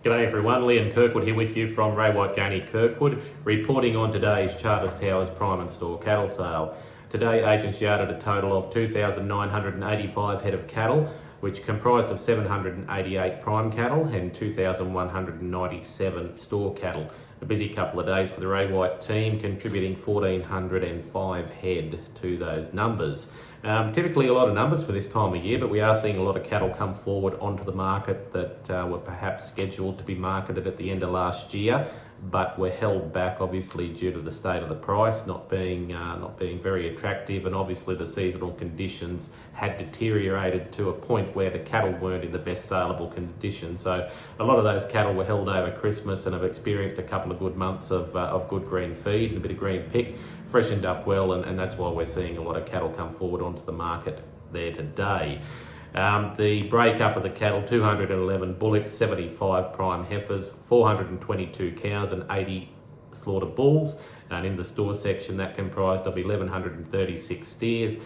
G'day everyone, Liam Kirkwood here with you from Ray White Gainey Kirkwood, reporting on today's Charters Towers Prime and Store cattle sale. Today agents yarded a total of 2,985 head of cattle, which comprised of 788 prime cattle and 2,197 store cattle. A busy couple of days for the Ray White team, contributing 1,405 head to those numbers. Typically a lot of numbers for this time of year, but we are seeing a lot of cattle come forward onto the market that were perhaps scheduled to be marketed at the end of last year, but were held back obviously due to the state of the price not being very attractive, and obviously the seasonal conditions had deteriorated to a point where the cattle weren't in the best saleable condition. So a lot of those cattle were held over Christmas and have experienced a couple of good months of good green feed and a bit of green pick, freshened up well, and that's why we're seeing a lot of cattle come forward onto the market there today. The breakup of the cattle: 211 bullocks, 75 prime heifers, 422 cows and 80 slaughter bulls. And in the store section, that comprised of 1,136 steers,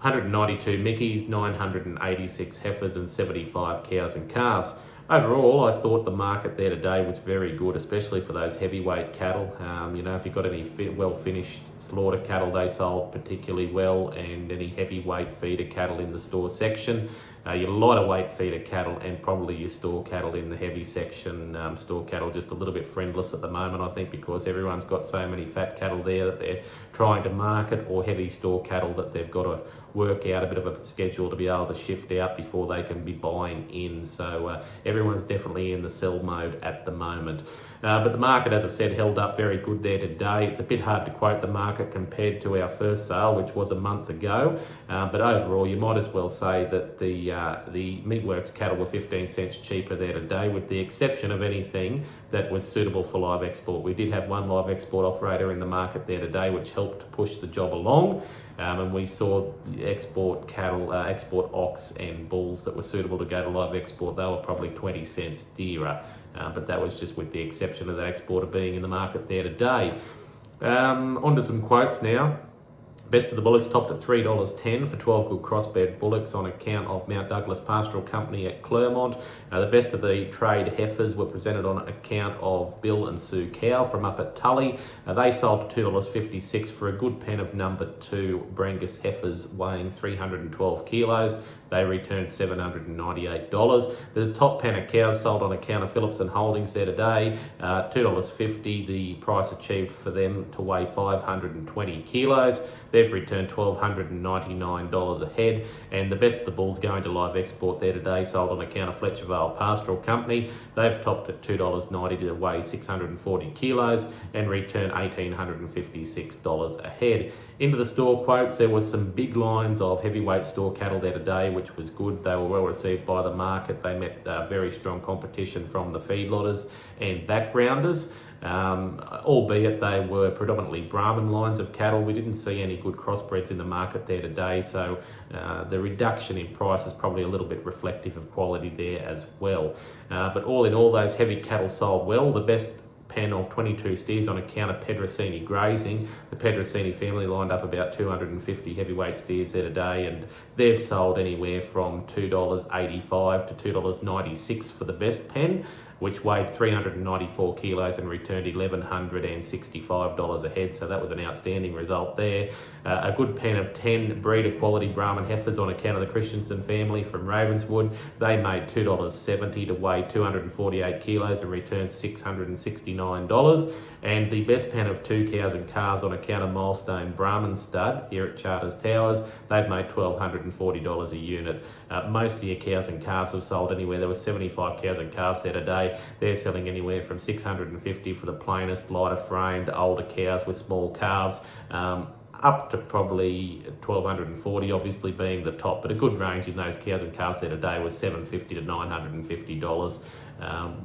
192 mickeys, 986 heifers and 75 cows and calves. Overall, I thought the market there today was very good, especially for those heavyweight cattle. If you've got any well-finished slaughter cattle, they sold particularly well, and any heavyweight feeder cattle in the store section. Your lighter weight feeder cattle and probably your store cattle in the heavy section. Store cattle just a little bit friendless at the moment, I think, because everyone's got so many fat cattle there that they're trying to market, or heavy store cattle that they've got to work out a bit of a schedule to be able to shift out before they can be buying in. So everyone's definitely in the sell mode at the moment. But the market, as I said, held up very good there today. It's a bit hard to quote the market compared to our first sale, which was a month ago. But overall, you might as well say that the Meatworks cattle were 15 cents cheaper there today, with the exception of anything that was suitable for live export. We did have one live export operator in the market there today, which helped to push the job along. And we saw export cattle, export ox and bulls that were suitable to go to live export. They were probably 20 cents dearer. But that was just with the exception of that exporter being in the market there today. On to some quotes now. Best of the bullocks topped at $3.10 for 12 good crossbred bullocks on account of Mount Douglas Pastoral Company at Clermont. The best of the trade heifers were presented on account of Bill and Sue Cow from up at Tully. They sold to $2.56 for a good pen of number 2 Brangus heifers weighing 312 kilos. They returned $798. The top pen of cows sold on account of Phillips and Holdings there today, $2.50, the price achieved for them to weigh 520 kilos. They've returned $1,299 a head. And the best of the bulls going to live export there today sold on account of Fletcher Vale Pastoral Company. They've topped at $2.90 to weigh 640 kilos and returned $1,856 a head. Into the store quotes, there was some big lines of heavyweight store cattle there today, which was good. They were well received by the market. They met very strong competition from the feedlotters and backgrounders. Albeit they were predominantly Brahman lines of cattle. We didn't see any good crossbreds in the market there today, so the reduction in price is probably a little bit reflective of quality there as well. But all in all, those heavy cattle sold well. The best pen of 22 steers on account of Pedrocini grazing. The Pedrocini family lined up about 250 heavyweight steers there today, and they've sold anywhere from $2.85 to $2.96 for the best pen, which weighed 394 kilos and returned $1,165 a head. So that was an outstanding result there. A good pen of 10 breeder quality Brahman heifers on account of the Christensen family from Ravenswood. They made $2.70 to weigh 248 kilos and returned $669. And the best pen of 2 cows and calves on account of Milestone Brahman stud here at Charters Towers, they've made $1,240 a unit. Most of your cows and calves have sold anywhere. There were 75 cows and calves there today. They're selling anywhere from $650 for the plainest, lighter framed, older cows with small calves, up to probably $1,240, obviously being the top, but a good range in those cows and calves there today was $750 to $950.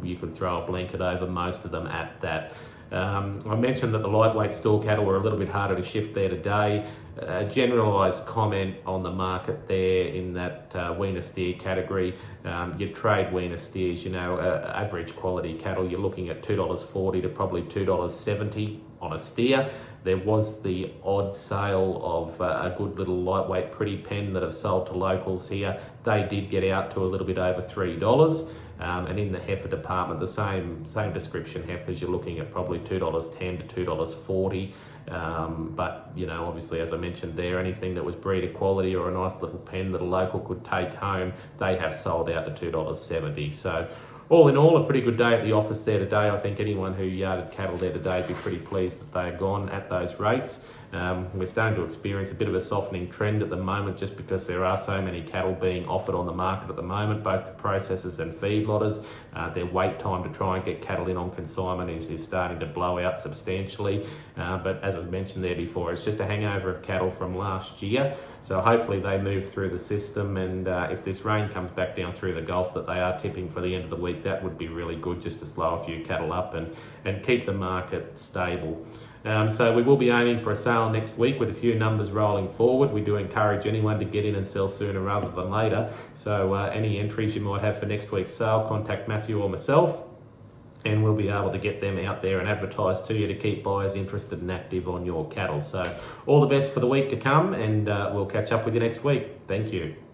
You could throw a blanket over most of them at that. I mentioned that the lightweight store cattle were a little bit harder to shift there today. A generalised comment on the market there in that weaner steer category. Your trade weaner steers, average quality cattle, you're looking at $2.40 to probably $2.70 on a steer. There was the odd sale of a good little lightweight pretty pen that have sold to locals here. They did get out to a little bit over $3. And in the heifer department, the same description heifers, you're looking at probably $2.10 to $2.40. But obviously, as I mentioned there, anything that was breeder quality or a nice little pen that a local could take home, they have sold out to $2.70. So all in all, a pretty good day at the office there today. I think anyone who yarded cattle there today would be pretty pleased that they've gone at those rates. We're starting to experience a bit of a softening trend at the moment just because there are so many cattle being offered on the market at the moment, both to processors and feedlotters. Their wait time to try and get cattle in on consignment is starting to blow out substantially. But as I mentioned there before, it's just a hangover of cattle from last year. So hopefully they move through the system, and if this rain comes back down through the Gulf that they are tipping for the end of the week, that would be really good just to slow a few cattle up and keep the market stable. So we will be aiming for a sale next week with a few numbers rolling forward. We do encourage anyone to get in and sell sooner rather than later. So any entries you might have for next week's sale, contact Matthew or myself, and we'll be able to get them out there and advertise to you to keep buyers interested and active on your cattle. So all the best for the week to come, and we'll catch up with you next week. Thank you.